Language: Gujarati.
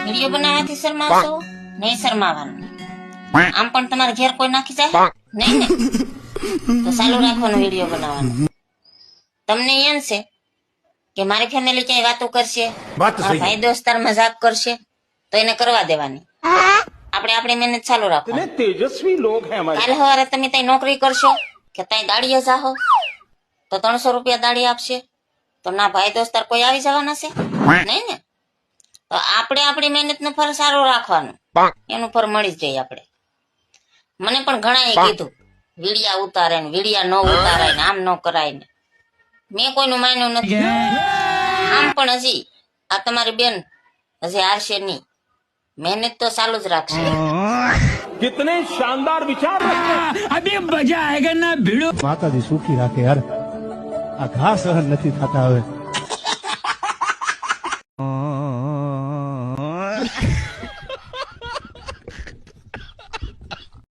વિડીયો બનાવવાથી શરમાવશો? નહીં શરમાવાનું. આમ પણ તમારે ઘેર કોઈ નાખી જાય નહીં ને, તો ચાલુ રાખવાનું વિડીયો બનાવવાનું. તમને એમ છે કે મારી ફેમિલી ક્યાંય વાતો કરશે, મારા ભાઈ દોસ્તાર મજાક કરશે, તો એને કરવા દેવાની. આપણે આપણી મહેનત ચાલુ રાખવાની. તેજસ્વી લોગ હે હમારે. કાલે સવારે તમે ત્યાં નોકરી કરશો કે ત્યાં દાડીએ જાહો તો 300 રૂપિયા દાડી આપશે, તો ના ભાઈ દોસ્તાર કોઈ આવી જવાના છે નહીં ને. તો આપણે આપણી મહેનત નું ફળ સારું રાખવાનું, એનું ફળ મળી જ જાય. આપણે મને પણ ઘણા કીધું વિડિયા ઉતારે ને વિડિયા ન ઉતારાય ને આમ ન કરાય ને, મેં કોઈનું માન્યું નથી. આમ પણ હજી આ તમારી બેન હજી હારશે નહીં, મહેનત તો ચાલુ જ રાખશે. कितने शानदार विचार अभी मजा आएगा ना भिड़ो। माताजी सुखी राखे यार, आ घा सहन નથી થતા હવે.